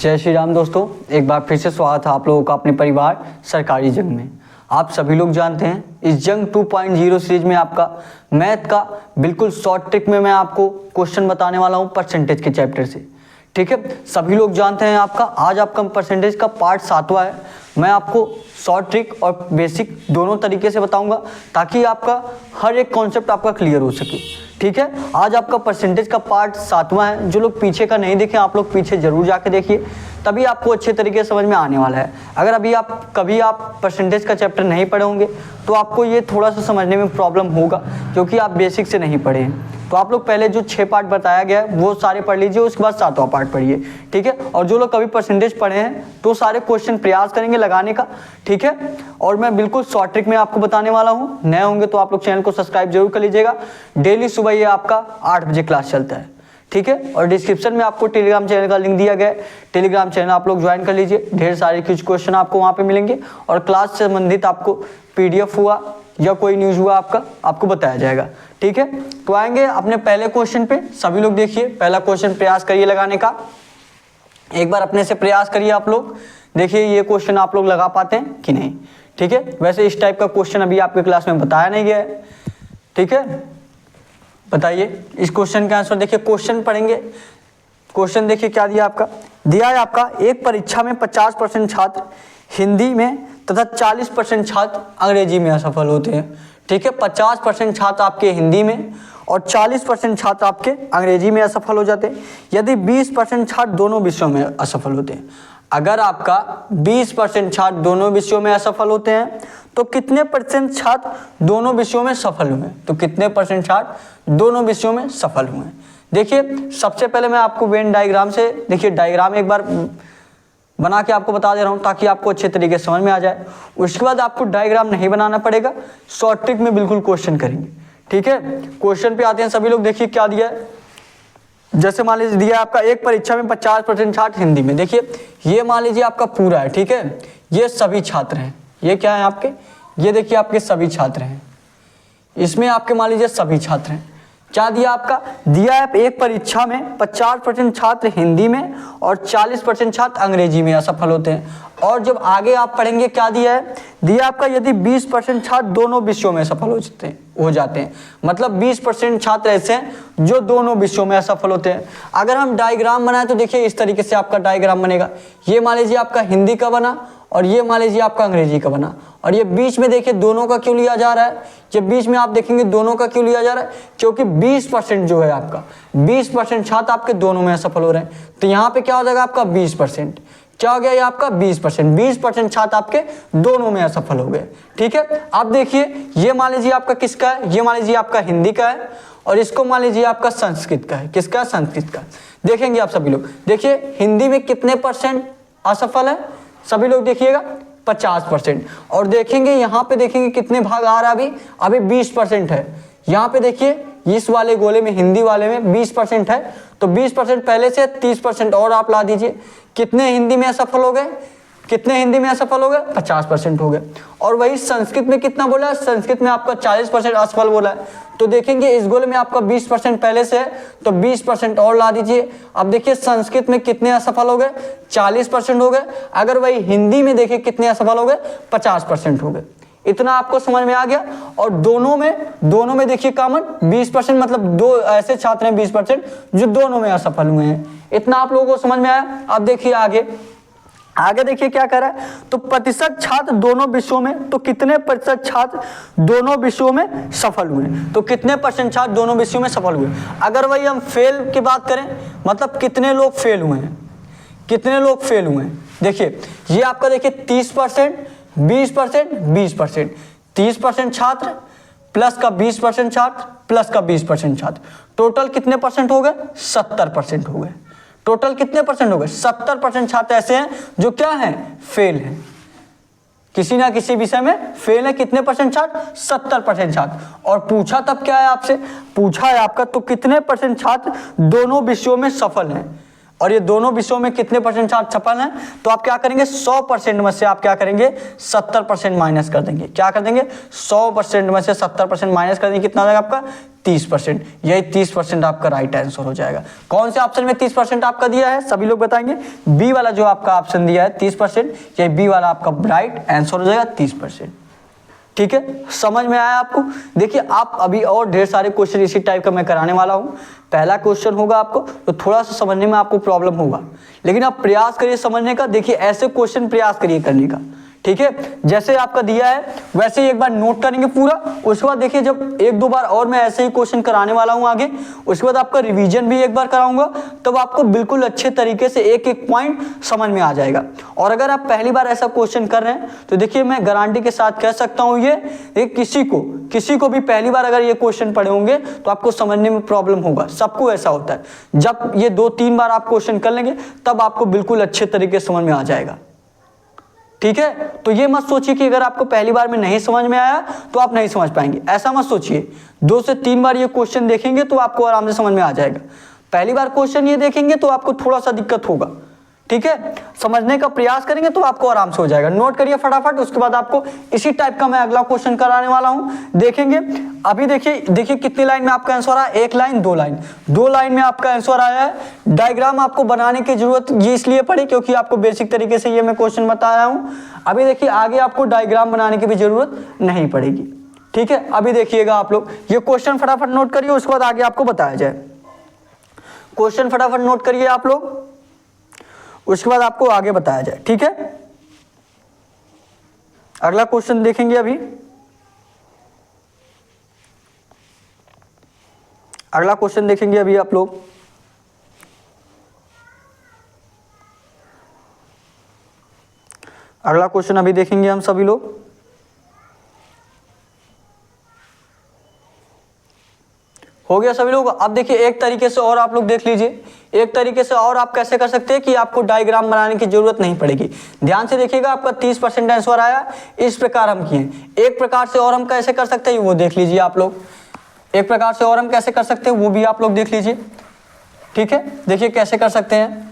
जय श्री राम दोस्तों, एक बार फिर से स्वागत है आप लोगों का अपने परिवार सरकारी जंग में। आप सभी लोग जानते हैं इस जंग 2.0 सीरीज में आपका मैथ का बिल्कुल शॉर्ट ट्रिक में मैं आपको क्वेश्चन बताने वाला हूं परसेंटेज के चैप्टर से। ठीक है, सभी लोग जानते हैं आपका आज आपका परसेंटेज का पार्ट 7वां है। मैं आपको शॉर्ट ट्रिक और बेसिक दोनों तरीके से बताऊंगा ताकि आपका हर एक कॉन्सेप्ट आपका क्लियर हो सके। ठीक है, आज आपका परसेंटेज का पार्ट 7वां है। जो लोग पीछे का नहीं देखें आप लोग पीछे जरूर जाके देखिए, तभी आपको अच्छे तरीके से समझ में आने वाला है। अगर अभी कभी आप परसेंटेज का चैप्टर नहीं पढ़े होंगे तो आपको ये थोड़ा सा समझने में प्रॉब्लम होगा क्योंकि आप बेसिक से नहीं पढ़े हैं। तो आप लोग पहले जो 6 पार्ट बताया गया है वो सारे पढ़ लीजिए, उसके बाद 7वां पार्ट पढ़िए। ठीक है, और जो लोग कभी परसेंटेज पढ़े हैं तो सारे क्वेश्चन प्रयास करेंगे लगाने का। ठीक है, और मैं बिल्कुल शॉर्ट ट्रिक में आपको बताने वाला हूँ। नए होंगे तो आप लोग चैनल को सब्सक्राइब जरूर कर लीजिएगा। डेली सुबह ये आपका 8 बजे क्लास चलता है। ठीक है, और डिस्क्रिप्शन में आपको टेलीग्राम चैनल का लिंक दिया गया है। टेलीग्राम चैनल आप लोग ज्वाइन कर लीजिए, ढेर सारे कुछ क्वेश्चन आपको वहाँ पे मिलेंगे और क्लास से संबंधित आपको PDF हुआ या कोई न्यूज़ हुआ आपको बताया जाएगा। ठीक है, तो आएंगे अपने पहले क्वेश्चन पे। सभी लोग देखिए, पहला क्वेश्चन प्रयास करिए लगाने का। एक बार अपने से प्रयास करिए आप लोग, देखिए ये क्वेश्चन आप लोग लगा पाते हैं कि नहीं। ठीक है, वैसे इस टाइप का क्वेश्चन अभी आपके क्लास में बताया नहीं गया है। ठीक है, बताइए इस क्वेश्चन का आंसर। देखिए क्वेश्चन पढ़ेंगे। क्वेश्चन देखिए क्या दिया आपका, दिया है आपका एक परीक्षा में 50% छात्र हिंदी में तथा 40% छात्र अंग्रेजी में असफल होते हैं। ठीक है, 50% छात्र आपके हिंदी में और 40% छात्र आपके अंग्रेजी में असफल हो जाते हैं। यदि 20% छात्र दोनों विषयों में असफल होते हैं, अगर आपका 20% छात्र दोनों विषयों में असफल होते हैं तो कितने % छात्र दोनों विषयों में सफल हुए? तो कितने % छात्र दोनों विषयों में सफल हुए? देखिए सबसे पहले मैं आपको वेन डायग्राम से, देखिए डायग्राम एक बार बना के आपको बता दे रहा हूँ ताकि आपको अच्छे तरीके से समझ में आ जाए। उसके बाद आपको डायग्राम नहीं बनाना पड़ेगा, शॉर्ट ट्रिक में बिल्कुल क्वेश्चन करेंगे। ठीक है, क्वेश्चन पे आते हैं सभी लोग। देखिए क्या दिया है, जैसे मान लीजिए दिया आपका एक परीक्षा में 50% छात्र हिंदी में। देखिए ये मान लीजिए आपका पूरा है। ठीक है, ये सभी छात्र हैं, ये क्या है आपके, ये देखिए आपके सभी छात्र हैं, इसमें आपके मान लीजिए सभी छात्र हैं। क्या दिया आपका, दिया है एक परीक्षा में 50% छात्र हिंदी में और 40% छात्र अंग्रेजी में असफल होते हैं। और जब आगे आप पढ़ेंगे क्या दिया है, दिया आपका यदि 20% छात्र दोनों विषयों में सफल हो जाते हैं। मतलब 20% छात्र ऐसे हैं जो दोनों विषयों में असफल होते हैं। अगर हम डायग्राम बनाए तो देखिए इस तरीके से आपका डायग्राम बनेगा। ये मान लीजिए आपका हिंदी का बना और ये मान लीजिए आपका अंग्रेजी का बना, और ये बीच में देखिए दोनों का क्यों लिया जा रहा है। ये बीच में आप देखेंगे दोनों का क्यों लिया जा रहा है, क्योंकि 20% जो है आपका 20% छात्र आपके दोनों में असफल हो रहे हैं। तो यहाँ पे क्या हो जाएगा आपका 20%, क्या हो गया ये आपका 20% छात्र आपके दोनों में असफल हो गए। ठीक है, आप देखिए ये मान लीजिए आपका किसका है, ये मान लीजिए आपका हिंदी का है और इसको मान लीजिए आपका संस्कृत का है। किसका? संस्कृत का। देखेंगे आप सभी लोग, देखिए हिंदी में कितने % असफल है, सभी लोग देखिएगा 50%। और देखेंगे यहाँ पे देखेंगे कितने भाग आ रहा है, अभी 20% है। यहाँ पे देखिए इस वाले गोले में हिंदी वाले में 20% है, तो 20% पहले से 30% और आप ला दीजिए। कितने हिंदी में असफल हो गए, कितने हिंदी में असफल हो गए, 50% हो गए। और वही संस्कृत में कितना बोला है, संस्कृत में आपका 40% असफल बोला है। तो देखेंगे इस गोले में आपका 20% पहले से है तो 20% और ला दीजिए। अब देखिए संस्कृत में कितने असफल हो गए, 40% हो गए। अगर वही हिंदी में देखिए कितने असफल हो गए, 50% हो गए। इतना आपको समझ में आ गया। और दोनों में देखिए कॉमन 20%, मतलब दो ऐसे छात्र हैं 20% जो दोनों में असफल हुए हैं। इतना आप लोगों को समझ में आया। अब देखिए आगे देखिए क्या कर रहा है, तो प्रतिशत छात्र दोनों विषयों में, तो कितने % छात्र दोनों विषयों में सफल हुए, तो कितने % छात्र दोनों विषयों में सफल हुए। अगर वही हम फेल की बात करें, मतलब कितने लोग फेल हुए हैं, कितने लोग फेल हुए हैं। देखिए ये आपका देखिए 30%, 20%, 20%, 30% छात्र प्लस का 20% छात्र प्लस का 20% छात्र, टोटल कितने % हो गए, 70% हो गए। टोटल कितने % हो गए, 70% छात्र ऐसे हैं जो क्या हैं, फेल हैं, किसी ना किसी विषय में फेल है। कितने % छात्र, 70% छात्र। और पूछा तब क्या है आपसे, पूछा है आपका तो कितने % छात्र दोनों विषयों में सफल हैं। और ये दोनों विषयों में कितने परसेंट छात्र सफल हैं, तो आप क्या करेंगे 100% में से आप क्या करेंगे 70% माइनस कर देंगे। क्या कर देंगे 100% में से 70% माइनस कर देंगे, कितना हो जाएगा आपका 30%। यही 30% आपका राइट आंसर हो जाएगा। कौन से ऑप्शन में 30% आपका दिया है, सभी लोग बताएंगे। बी वाला जो आपका ऑप्शन दिया है 30%, यही बी वाला आपका राइट आंसर हो जाएगा 30%। ठीक है, समझ में आया आपको। देखिए आप अभी और ढेर सारे क्वेश्चन इसी टाइप का मैं कराने वाला हूं। पहला क्वेश्चन होगा आपको तो थोड़ा सा समझने में आपको प्रॉब्लम होगा, लेकिन आप प्रयास करिए समझने का। देखिए ऐसे क्वेश्चन प्रयास करिए करने का, ठीक है। जैसे आपका दिया है वैसे ही एक बार नोट करेंगे पूरा, उसके बाद देखिए जब एक दो बार और मैं ऐसे ही क्वेश्चन कराने वाला हूं आगे, उसके बाद आपका रिवीजन भी एक बार कराऊंगा, तब आपको बिल्कुल अच्छे तरीके से एक एक पॉइंट समझ में आ जाएगा। और अगर आप पहली बार ऐसा क्वेश्चन कर रहे हैं तो देखिए मैं गारंटी के साथ कह सकता हूं ये किसी को भी पहली बार अगर ये क्वेश्चन पढ़े होंगे तो आपको समझने में प्रॉब्लम होगा। सबको ऐसा होता है, जब ये 2-3 बार आप क्वेश्चन कर लेंगे तब आपको बिल्कुल अच्छे तरीके से समझ में आ जाएगा। ठीक है, तो ये मत सोचिए कि अगर आपको पहली बार में नहीं समझ में आया तो आप नहीं समझ पाएंगे, ऐसा मत सोचिए। 2 से 3 बार ये क्वेश्चन देखेंगे तो आपको आराम से समझ में आ जाएगा। पहली बार क्वेश्चन ये देखेंगे तो आपको थोड़ा सा दिक्कत होगा, ठीक है। समझने का प्रयास करेंगे तो आपको आराम से हो जाएगा। नोट करिए फटाफट, उसके बाद आपको इसी टाइप का मैं अगला क्वेश्चन कराने वाला हूं, देखेंगे। अभी देखिए कितनी लाइन में आपका आंसर आया, 1 लाइन 2 लाइन, 2 लाइन में आपका आंसर आया है। डायग्राम आपको बनाने की जरूरत ये इसलिए पड़ी क्योंकि आपको बेसिक तरीके से ये मैं क्वेश्चन बताया हूं। अभी देखिए आगे आपको डायग्राम बनाने की भी जरूरत नहीं पड़ेगी, ठीक है। अभी देखिएगा आप लोग ये क्वेश्चन फटाफट नोट करिए, उसके बाद आगे आपको बताया जाए। क्वेश्चन फटाफट नोट करिए आप लोग, उसके बाद आपको आगे बताया जाए, ठीक है। अगला क्वेश्चन देखेंगे अभी। अगला क्वेश्चन देखेंगे अभी आप लोग। अगला क्वेश्चन अभी देखेंगे हम सभी लोग। हो गया सभी लोग। अब देखिए एक तरीके से और आप लोग देख लीजिए, एक तरीके से और आप कैसे कर सकते हैं कि आपको डायग्राम बनाने की जरूरत नहीं पड़ेगी। ध्यान से देखिएगा, आपका 30% आंसर आया, इस प्रकार हम किए। एक प्रकार से और हम कैसे कर सकते हैं वो देख लीजिए आप लोग। एक प्रकार से और हम कैसे कर सकते हैं वो भी आप लोग देख लीजिए, ठीक है। देखिए कैसे कर सकते हैं,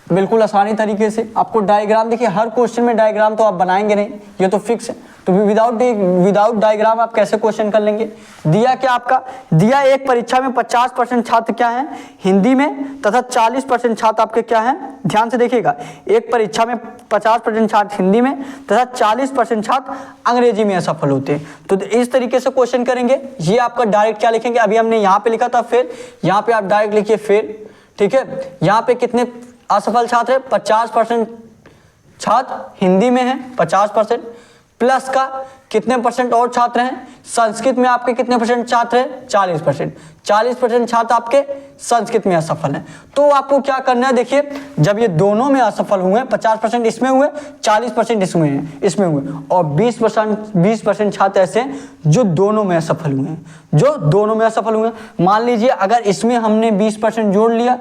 बिल्कुल आसानी तरीके से। आपको डायग्राम, देखिए हर क्वेश्चन में डायग्राम तो आप बनाएंगे नहीं, ये तो फिक्स है। तो विदाउट डायग्राम आप कैसे क्वेश्चन कर लेंगे। दिया क्या आपका, दिया एक परीक्षा में 50% छात्र क्या हैं हिंदी में, तथा 40% छात्र आपके क्या हैं, ध्यान से देखिएगा। एक परीक्षा में 50% छात्र हिंदी में तथा 40% छात्र अंग्रेजी में असफल होते हैं। तो इस तरीके से क्वेश्चन करेंगे। ये आपका डायरेक्ट क्या लिखेंगे, अभी हमने यहाँ पे लिखा था फेल, यहाँ पे आप डायरेक्ट लिखिए फेल, ठीक है। यहाँ पे कितने असफल छात्र है, 50% छात्र हिंदी में है, 50% प्लस का कितने परसेंट और छात्र हैं संस्कृत में, आपके कितने परसेंट छात्र हैं 40%। 40% छात्र आपके संस्कृत में असफल हैं। तो आपको क्या करना है, देखिए जब ये दोनों में असफल हुए, 50% इसमें हुए, 40% इसमें हुए, और 20% छात्र ऐसे हैं जो दोनों में असफल हुए हैं, जो दोनों में असफल हुए हैं। मान लीजिए अगर इसमें हमने 20% जोड़ लिया,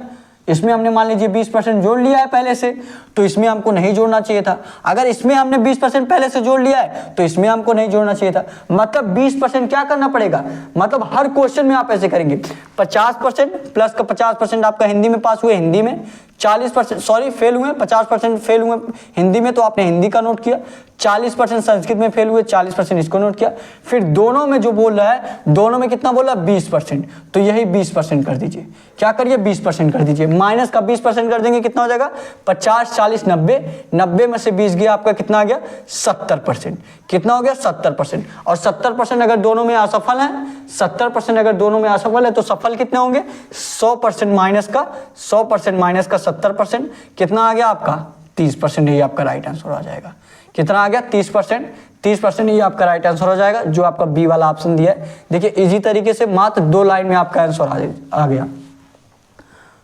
इसमें हमने मान लीजिए 20% जोड़ लिया है पहले से, तो इसमें हमको नहीं जोड़ना चाहिए था। अगर इसमें हमने 20% पहले से जोड़ लिया है तो इसमें हमको नहीं जोड़ना चाहिए था। मतलब 20% क्या करना पड़ेगा, मतलब हर क्वेश्चन में आप ऐसे करेंगे। 50% प्लस का 50% आपका हिंदी में पास हुए, हिंदी में 40% फेल हुए, 50% फेल हुए हिंदी में, तो आपने हिंदी का नोट किया। 40% संस्कृत में फेल हुए, 40% इसको नोट किया। फिर दोनों में जो बोल रहा है, दोनों में कितना बोला 20%, तो यही 20% कर दीजिए। क्या करिए 20% कर दीजिए, माइनस का 20% कर देंगे, कितना हो जाएगा 50, 40, 90, 90 में से 20 गया, आपका कितना आ गया 70%। कितना हो गया 70%। और 70% अगर दोनों में असफल है, 70% अगर दोनों में असफल है तो सफल कितने होंगे 100% माइनस का 100% माइनस का 70%, कितना आ गया आपका 30%। ये आपका राइट आंसर आ जाएगा। कितना आ गया 30%। 30% ये आपका राइट आंसर हो जाएगा, जो आपका बी वाला ऑप्शन दिया है। देखिए इजी तरीके से मात्र 2 लाइन में आपका आंसर आ गया।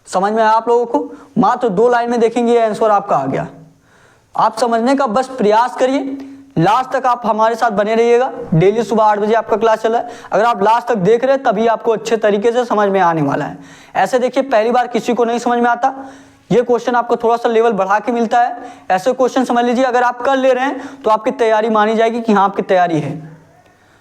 समझ में आया आप लोगों को, मात्र 2 लाइन में देखेंगे ये आंसर आपका आ गया। आप समझने का बस प्रयास करिए, लास्ट तक आप हमारे साथ बने रहिएगा। डेली सुबह 8 बजे आपका क्लास चला है, अगर आप लास्ट तक देख रहे हैं तभी आपको अच्छे तरीके से समझ में आने वाला है। ऐसे देखिए पहली बार किसी को नहीं समझ में आता, ये क्वेश्चन आपको थोड़ा सा लेवल बढ़ा के मिलता है। ऐसे क्वेश्चन समझ लीजिए अगर आप कर ले रहे हैं तो आपकी तैयारी मानी जाएगी कि हाँ आपकी तैयारी है।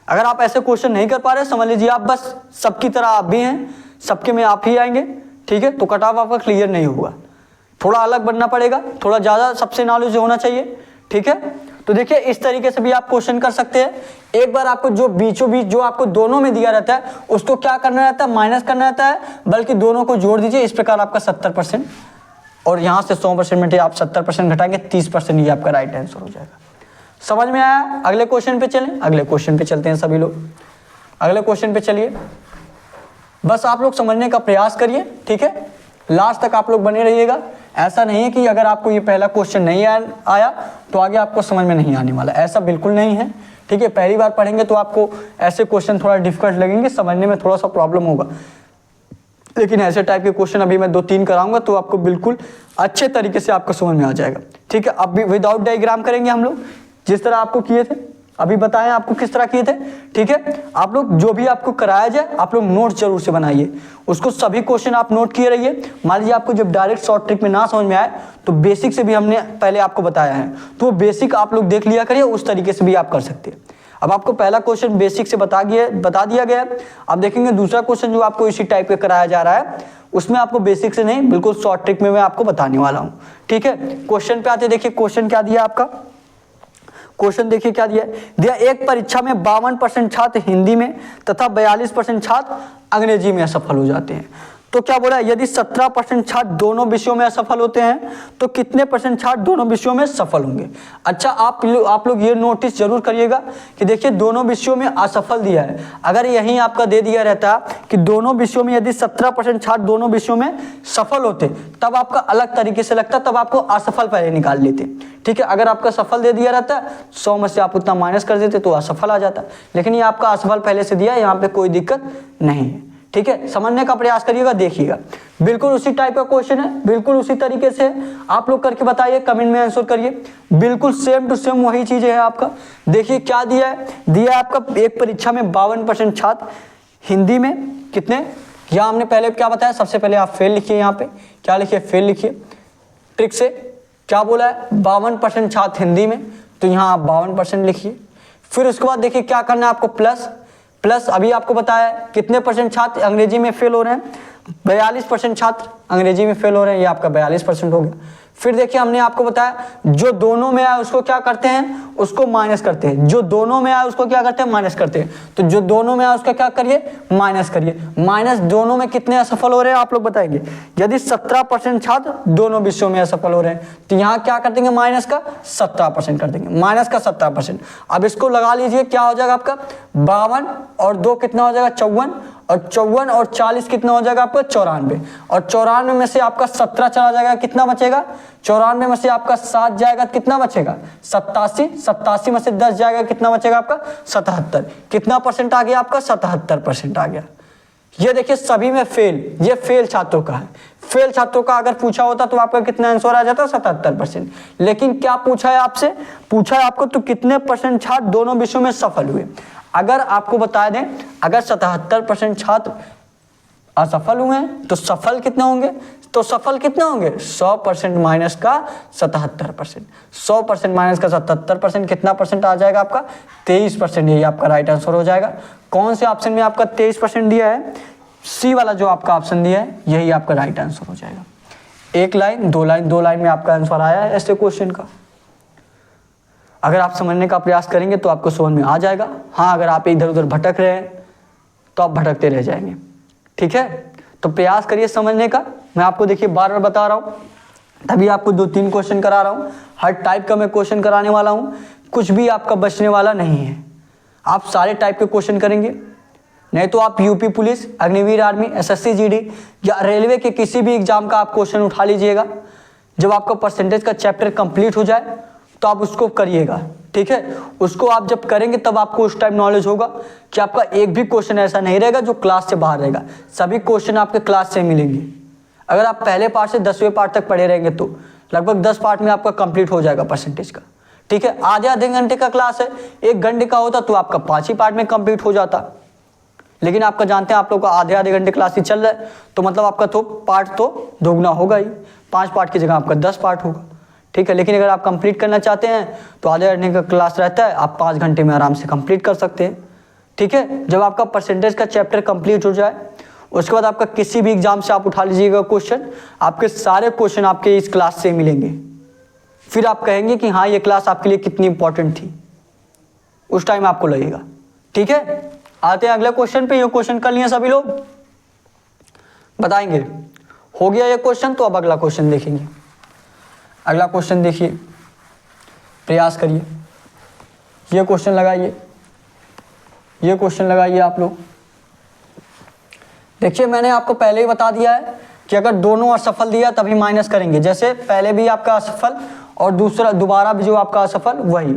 अगर आप ऐसे क्वेश्चन नहीं कर पा रहे, समझ लीजिए आप बस सबकी तरह आप भी हैं, सबके में आप ही आएंगे, ठीक है, तो कट ऑफ आपका क्लियर नहीं होगा, थोड़ा अलग बनना पड़ेगा, थोड़ा ज़्यादा सबसे नॉलेज होना चाहिए, ठीक है। तो देखिए इस तरीके से भी आप क्वेश्चन कर सकते हैं। एक बार आपको जो बीचों बीच जो आपको दोनों में दिया रहता है उसको क्या करना रहता है, माइनस करना रहता है, बल्कि दोनों को जोड़ दीजिए, इस प्रकार आपका 70%, और यहाँ से 100% में आप 70% घटाएंगे, 30% ये आपका राइट आंसर हो जाएगा। समझ में आया? अगले क्वेश्चन पे चलें, अगले क्वेश्चन पे चलते हैं सभी लोग, अगले क्वेश्चन पे चलिए। बस आप लोग समझने का प्रयास करिए, ठीक है, लास्ट तक आप लोग बने रहिएगा। ऐसा नहीं है कि अगर आपको ये पहला क्वेश्चन नहीं आया तो आगे आपको समझ में नहीं आने वाला, ऐसा बिल्कुल नहीं है, ठीक है। पहली बार पढ़ेंगे तो आपको ऐसे क्वेश्चन थोड़ा डिफिकल्ट लगेंगे, समझने में थोड़ा सा प्रॉब्लम होगा, लेकिन ऐसे टाइप के क्वेश्चन अभी मैं 2-3 कराऊंगा तो आपको बिल्कुल अच्छे तरीके से आपको समझ में आ जाएगा, ठीक है। अब भी विदाउट डायग्राम करेंगे हम लोग, जिस तरह आपको किए थे, अभी बताएं आपको किस तरह किए थे, ठीक है। आप लोग जो भी आपको कराया जाए आप लोग नोट जरूर से बनाइए, उसको सभी क्वेश्चन आप नोट किए रहिए। मान लीजिए आपको जब डायरेक्ट शॉर्ट ट्रिक में ना समझ में आए तो बेसिक से भी हमने पहले आपको बताया है, तो वो बेसिक आप लोग देख लिया करिए, उस तरीके से भी आप कर सकते हैं। अब आपको पहला क्वेश्चन बेसिक से बता दिया गया है। अब देखेंगे दूसरा क्वेश्चन जो आपको इसी टाइप का कराया जा रहा है, उसमें आपको बेसिक से नहीं, बिल्कुल शॉर्ट ट्रिक में मैं आपको बताने वाला हूँ, ठीक है। क्वेश्चन पे आते, देखिए क्वेश्चन क्या दिया आपका, क्वेश्चन देखिए क्या दिया, एक परीक्षा में 52% छात्र हिंदी में तथा 42% छात्र अंग्रेजी में असफल हो जाते हैं। तो क्या बोला, यदि 17% छात्र दोनों विषयों में असफल होते हैं तो कितने % छात्र दोनों विषयों में सफल होंगे। अच्छा, आप लोग ये नोटिस जरूर करिएगा कि देखिए दोनों विषयों में असफल दिया है, अगर यहीं आपका दे दिया रहता कि दोनों विषयों में यदि 17% छात्र दोनों विषयों में सफल होते तब आपका अलग तरीके से लगता, तब आपको असफल पहले निकाल लेते, ठीक है। अगर आपका सफल दे दिया रहता 100 में से आप उतना माइनस कर देते तो असफल आ जाता, लेकिन ये आपका असफल पहले से दिया है, यहाँ पे कोई दिक्कत नहीं है, ठीक है। समझने का प्रयास करिएगा, देखिएगा बिल्कुल उसी टाइप का क्वेश्चन है, बिल्कुल उसी तरीके से आप लोग करके बताइए, कमेंट में आंसर करिए, बिल्कुल सेम टू सेम वही चीजें है आपका। देखिए क्या दिया है आपका, एक परीक्षा में 52% छात्र हिंदी में कितने, यहाँ हमने पहले क्या बताया, सबसे पहले आप फेल लिखिए, यहाँ पे क्या लिखिए, फेल लिखिए, ट्रिक से क्या बोला है, 52% छात्र हिंदी में, तो यहाँ आप 52% लिखिए। फिर उसके बाद देखिए क्या करना है आपको, प्लस अभी आपको बताया कितने % छात्र अंग्रेजी में फेल हो रहे हैं, 42% छात्र अंग्रेजी में फेल हो रहे हैं, ये आपका 42% हो गया। फिर देखिए हमने आपको बताया जो दोनों में आया उसको क्या करते हैं, उसको माइनस करते हैं, जो दोनों में आया उसको क्या करते हैं, माइनस करते हैं। तो जो दोनों में आया उसका क्या करिए, माइनस करिए। माइनस दोनों में कितने असफल हो रहे हैं आप लोग बताएंगे, यदि 17% छात्र दोनों विषयों में असफल हो रहे हैं तो यहाँ क्या कर देंगे, माइनस का 17% कर देंगे, माइनस का 17%। अब इसको लगा लीजिए, क्या हो जाएगा आपका 52 और 2 कितना हो जाएगा, 54, और 54 और 40 कितना हो जाएगा आपका 94, और 94 में से आपका 17 चला जाएगा, कितना बचेगा, 94 में से आपका 7 जाएगा, कितना बचेगा 87, 87 में से 10 जाएगा, कितना बचेगा आपका 77, कितना % आ गया आपका 77% आ गया। ये देखिए सभी में फेल, ये फेल छात्रों का है, फेल छात्रों का अगर पूछा होता तो आपका कितना आंसर आ जाता, 77%। लेकिन क्या पूछा है आपसे, पूछा है आपको तो कितने % छात्र दोनों विषयों में सफल हुए। अगर आपको बता दें, अगर 77% छात्र असफल हुए हैं तो सफल कितने होंगे, तो सफल कितने होंगे, 100% माइनस का 77%, 100% माइनस का 77% कितना % आ जाएगा आपका, 23%। यही आपका राइट आंसर हो जाएगा। कौन से ऑप्शन में आपका 23% दिया है, सी वाला जो आपका ऑप्शन दिया है, यही आपका राइट आंसर हो जाएगा। एक लाइन, दो लाइन में आपका आंसर आया है ऐसे क्वेश्चन का। अगर आप समझने का प्रयास करेंगे तो आपको समझ में आ जाएगा। हाँ, अगर आप इधर उधर भटक रहे हैं तो आप भटकते रह जाएंगे, ठीक है। तो प्रयास करिए समझने का। मैं आपको देखिए बार बार बता रहा हूँ, तभी आपको 2-3 क्वेश्चन करा रहा हूँ, हर टाइप का मैं क्वेश्चन कराने वाला हूँ, कुछ भी आपका बचने वाला नहीं है। आप सारे टाइप के क्वेश्चन करेंगे, नहीं तो आप UP police, Agniveer army, SSC GD या रेलवे के किसी भी एग्जाम का आप क्वेश्चन उठा लीजिएगा। जब आपका परसेंटेज का चैप्टर कंप्लीट हो जाए तो आप उसको करिएगा, ठीक है। उसको आप जब करेंगे तब आपको उस टाइम नॉलेज होगा कि आपका एक भी क्वेश्चन ऐसा नहीं रहेगा जो क्लास से बाहर रहेगा, सभी क्वेश्चन आपके क्लास से मिलेंगे। अगर आप पहले पार्ट से 10वें पार्ट तक पढ़े रहेंगे तो लगभग 10 पार्ट में आपका कंप्लीट हो जाएगा परसेंटेज का, ठीक है। आधे घंटे का क्लास है, 1 घंटे का होता तो आपका 5 ही पार्ट में कंप्लीट हो जाता, लेकिन आपका जानते हैं आप लोग का आधे घंटे क्लास ही चल रहा है, तो मतलब आपका तो पार्ट तो दोगुना होगा ही, 5 पार्ट की जगह आपका 10 पार्ट होगा, ठीक है। लेकिन अगर आप कंप्लीट करना चाहते हैं तो आधे घंटे का क्लास रहता है, आप 5 घंटे में आराम से कंप्लीट कर सकते हैं, ठीक है। जब आपका परसेंटेज का चैप्टर कंप्लीट हो जाए उसके बाद आपका किसी भी एग्जाम से आप उठा लीजिएगा क्वेश्चन, आपके सारे क्वेश्चन आपके इस क्लास से मिलेंगे। फिर आप कहेंगे कि हाँ ये क्लास आपके लिए कितनी इंपॉर्टेंट थी, उस टाइम आपको लगेगा। ठीक है, आते हैं अगले क्वेश्चन पे। ये क्वेश्चन कर लिए सभी लोग, बताएंगे। हो गया ये क्वेश्चन, तो अब अगला क्वेश्चन देखेंगे। अगला क्वेश्चन देखिए, प्रयास करिए, ये क्वेश्चन लगाइए, ये क्वेश्चन लगाइए आप लोग। देखिए मैंने आपको पहले ही बता दिया है कि अगर दोनों असफल दिया तभी माइनस करेंगे, जैसे पहले भी आपका असफल और दूसरा दोबारा भी जो आपका असफल वही।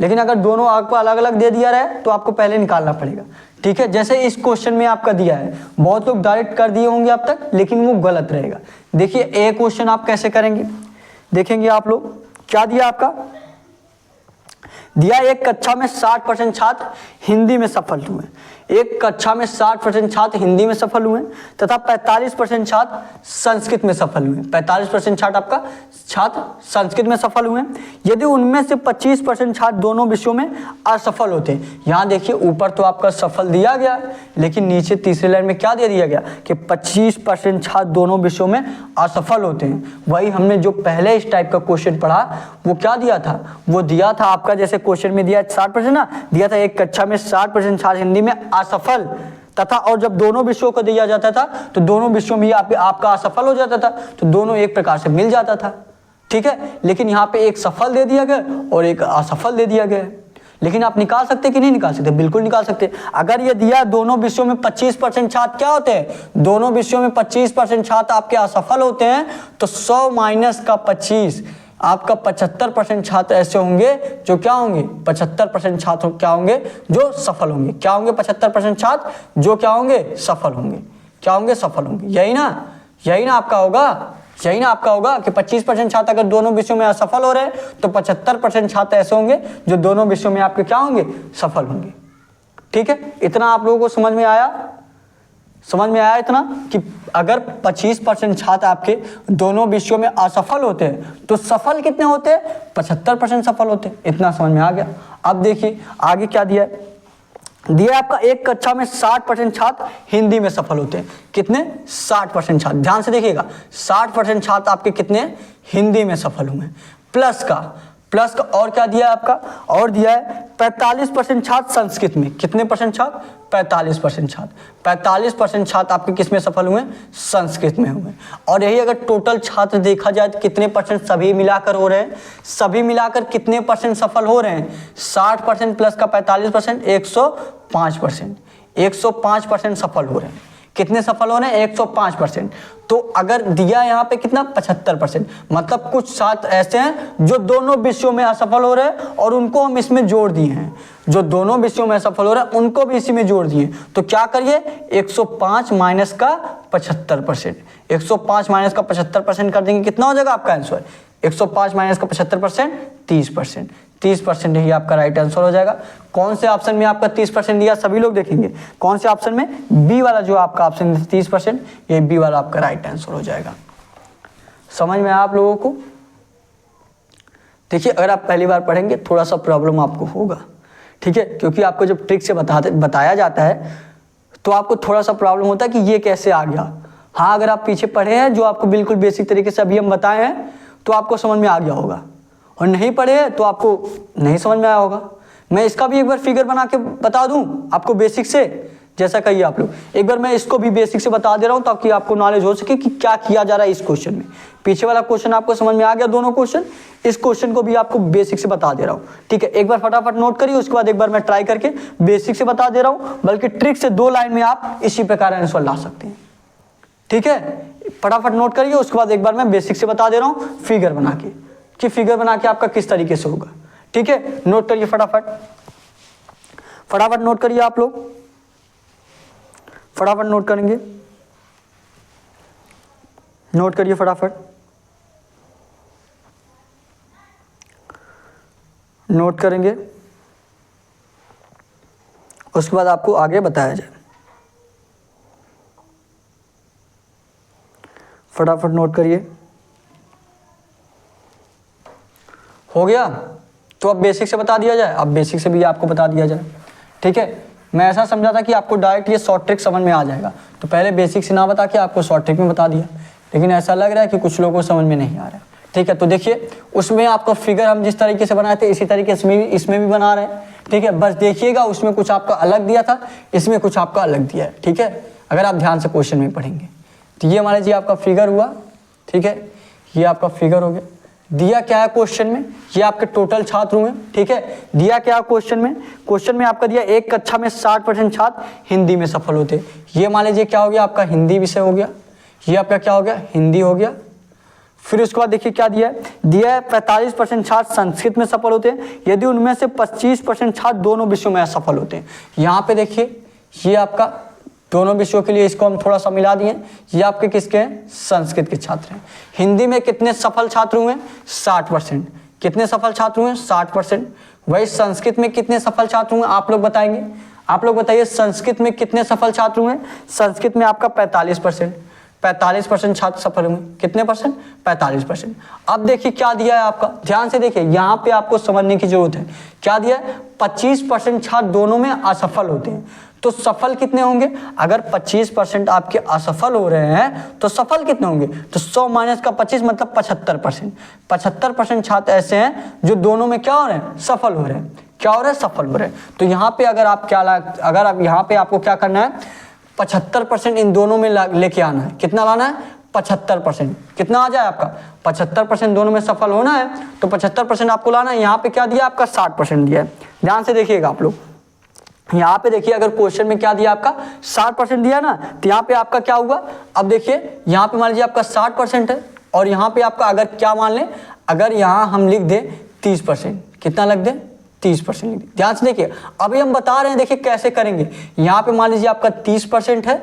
लेकिन अगर दोनों आपको अलग अलग दे दिया रहे तो आपको पहले निकालना पड़ेगा। ठीक है, जैसे इस क्वेश्चन में आपका दिया है, बहुत लोग डायरेक्ट कर दिए होंगे अब तक, लेकिन वो गलत रहेगा। देखिए ए क्वेश्चन आप कैसे करेंगे, देखेंगे आप लोग। क्या दिया आपका, दिया एक कक्षा में 60% छात्र हिंदी में सफल हुए, एक कक्षा में 60% छात्र हिंदी में सफल हुए तथा 45% छात्र संस्कृत में सफल हुए। 45% छात्र आपका छात्र संस्कृत में सफल हुए। यदि उनमें से 25% छात्र दोनों विषयों में असफल होते हैं। यहाँ देखिए ऊपर तो आपका सफल दिया गया, लेकिन नीचे तीसरी लाइन में क्या दे दिया गया कि 25% छात्र दोनों विषयों में असफल होते हैं। वही हमने जो पहले इस टाइप का क्वेश्चन पढ़ा वो क्या दिया था, वो दिया था आपका, जैसे क्वेश्चन में दिया 60% ना, दिया था एक कक्षा में 60% छात्र हिंदी में असफल तथा, और जब दोनों विषयों को दिया जाता था तो दोनों विषयों में आपका असफल हो जाता था, तो दोनों एक प्रकार से मिल जाता था। ठीक है, लेकिन यहाँ पे एक सफल दे दिया गया और एक असफल दे दिया गया। लेकिन आप निकाल सकते कि नहीं निकाल सकते, बिल्कुल निकाल सकते। अगर ये दिया दोनों विषयों में 25% छात्र क्या होते हैं, दोनों विषयों में 25% छात्र आपके असफल होते हैं, तो 100 माइनस का 25 आपका 75% छात्र ऐसे होंगे जो क्या होंगे, 75% छात्र क्या होंगे जो सफल होंगे। क्या होंगे, 75% छात्र जो क्या होंगे, सफल होंगे। क्या होंगे, सफल होंगे। यही ना, यही ना आपका होगा, यही ना आपका होगा कि 25% छात्र अगर दोनों विषयों में असफल हो रहे हैं तो 75% छात्र ऐसे होंगे जो दोनों विषयों में आपके क्या होंगे, सफल होंगे। ठीक है, इतना आप लोगों को समझ में आया, समझ में आया इतना कि अगर 25% छात्र आपके दोनों विषयों में असफल होते हैं तो सफल कितने होते हैं, 75% सफल होते हैं। इतना समझ में आ गया। अब देखिए आगे क्या दिया है, दिया आपका एक कक्षा में 60% छात्र हिंदी में सफल होते हैं। कितने, 60% छात्र, ध्यान से देखिएगा, 60% छात्र आपके कितने हिंदी में सफल हुए। प्लस का और क्या दिया है आपका, और दिया है 45% छात्र संस्कृत में। कितने परसेंट छात्र, 45% छात्र। 45% छात्र आपके किस में सफल हुए, संस्कृत में हुए। और यही अगर टोटल छात्र देखा जाए तो कितने परसेंट सभी मिलाकर हो रहे हैं, सभी मिलाकर कितने परसेंट सफल हो रहे हैं, 60% प्लस का 45%, 105%। 105% सफल हो रहे हैं। कितने सफल हो रहे हैं, 105%। तो अगर दिया यहाँ पे कितना, 75%, मतलब कुछ छात्र ऐसे हैं जो दोनों विषयों में असफल हो रहे हैं और उनको हम इसमें जोड़ दिए हैं। जो दोनों विषयों में असफल हो रहे हैं उनको भी इसी में जोड़ दिए। तो क्या करिए, 105 माइनस का 75%, 105 माइनस का 75% कर देंगे, कितना हो जाएगा आपका आंसर, 105 माइनस का 75%, 30%। 30% ही आपका राइट आंसर हो जाएगा। कौन से ऑप्शन में आपका 30% दिया, सभी लोग देखेंगे कौन से ऑप्शन में, बी वाला जो आपका ऑप्शन 30%, ये बी वाला आपका राइट आंसर हो जाएगा। समझ में आया आप लोगों को। देखिए अगर आप पहली बार पढ़ेंगे थोड़ा सा प्रॉब्लम आपको होगा, ठीक है, क्योंकि आपको जब ट्रिक से बताया जाता है तो आपको थोड़ा सा प्रॉब्लम होता है कि ये कैसे आ गया। हाँ अगर आप पीछे पढ़े हैं जो आपको बिल्कुल बेसिक तरीके से अभी हम बताए हैं तो आपको समझ में आ गया होगा, और नहीं पढ़े हैं तो आपको नहीं समझ में आया होगा। मैं इसका भी एक बार फिगर बना के बता दूं आपको बेसिक से, जैसा कहिए आप लोग, एक बार मैं इसको भी बेसिक से बता दे रहा हूं ताकि आपको नॉलेज हो सके कि क्या किया जा रहा है इस क्वेश्चन में। पीछे वाला क्वेश्चन आपको समझ में आ गया, दोनों क्वेश्चन, इस क्वेश्चन को भी आपको बेसिक से बता दे रहा हूं। ठीक है, एक बार फटाफट नोट करिए, उसके बाद एक बार मैं ट्राई करके बेसिक से बता दे रहा हूं, बल्कि ट्रिक से 2 लाइन में आप इसी प्रकार आंसर ला सकते हैं। ठीक है, फटाफट नोट करिए, उसके बाद एक बार मैं बेसिक से बता दे रहा हूं फिगर बना के, कि फिगर बना के आपका किस तरीके से होगा। ठीक है, नोट करिए फटाफट नोट करिए आप लोग, फटाफट नोट करेंगे, नोट करिए फटाफट, नोट करेंगे, उसके बाद आपको आगे बताया जाए। फटाफट नोट करिए। हो गया, तो अब बेसिक से बता दिया जाए, अब बेसिक से भी आपको बता दिया जाए। ठीक है, मैं ऐसा समझा था कि आपको डायरेक्ट ये शॉर्ट ट्रिक समझ में आ जाएगा, तो पहले बेसिक से ना बता के आपको शॉर्ट ट्रिक में बता दिया, लेकिन ऐसा लग रहा है कि कुछ लोगों को समझ में नहीं आ रहा है। ठीक है, तो देखिए उसमें आपका फिगर हम जिस तरीके से बनाए थे इसी तरीके से इसमें भी बना रहे हैं। ठीक है, बस देखिएगा उसमें कुछ आपका अलग दिया था, इसमें कुछ आपका अलग दिया है। ठीक है, अगर आप ध्यान से क्वेश्चन में पढ़ेंगे तो ये मान लीजिए आपका फिगर हुआ। ठीक है, ये आपका फिगर हो गया। दिया क्या है क्वेश्चन में, ये आपके टोटल छात्र हुए। ठीक है, दिया क्या है क्वेश्चन में आपका दिया एक कक्षा में 60% छात्र हिंदी में सफल होते हैं। ये मान लीजिए क्या हो गया आपका हिंदी विषय हो गया, ये आपका क्या हो गया हिंदी हो गया। फिर उसके बाद देखिए क्या दिया है 45% छात्र संस्कृत में सफल होते हैं यदि उनमें से 25% छात्र दोनों विषयों में असफल होते हैं। यहाँ पे देखिए ये आपका दोनों विषयों के लिए इसको हम थोड़ा सा मिला दिए, ये आपके किसके हैं संस्कृत के छात्र हैं। हिंदी में कितने सफल छात्र हुए 60%, कितने सफल छात्र हुए 60%। वही संस्कृत में कितने सफल छात्र हुए आप लोग बताएंगे, आप लोग बताइए संस्कृत में कितने सफल छात्र हुए। संस्कृत में आपका 45% छात्र सफल हुए, कितने परसेंट 45%। अब देखिए क्या दिया है आपका, ध्यान से देखिए यहाँ पे आपको समझने की जरूरत है। क्या दिया है 25% छात्र दोनों में असफल होते हैं, तो सफल कितने होंगे। अगर 25% आपके असफल हो रहे हैं तो सफल कितने होंगे, तो 100 माइनस का 25 मतलब 75%। 75% छात्र ऐसे हैं जो दोनों में क्या हो रहे हैं सफल हो रहे हैं, क्या हो रहे हैं सफल हो रहे हैं। तो यहाँ पे अगर आप यहाँ पे आपको क्या करना है 75% इन दोनों में लेके आना है। कितना लाना है 75%, कितना आ जाए आपका 75% दोनों में सफल होना है तो 75% आपको लाना है। यहाँ पे क्या दिया आपका 60% दिया है, ध्यान से देखिएगा आप लोग। यहाँ पे देखिए अगर क्वेश्चन में क्या दिया आपका 60% दिया ना, तो यहाँ पे आपका क्या हुआ। अब देखिए यहाँ पे मान लीजिए आपका 60% है और यहाँ पे आपका अगर क्या मान लें, अगर यहाँ हम लिख दें 30%, कितना लग दे 30% लिख दें। ध्यान से देखिए अभी हम बता रहे हैं, देखिए कैसे करेंगे। यहाँ पे मान लीजिए आपका 30% है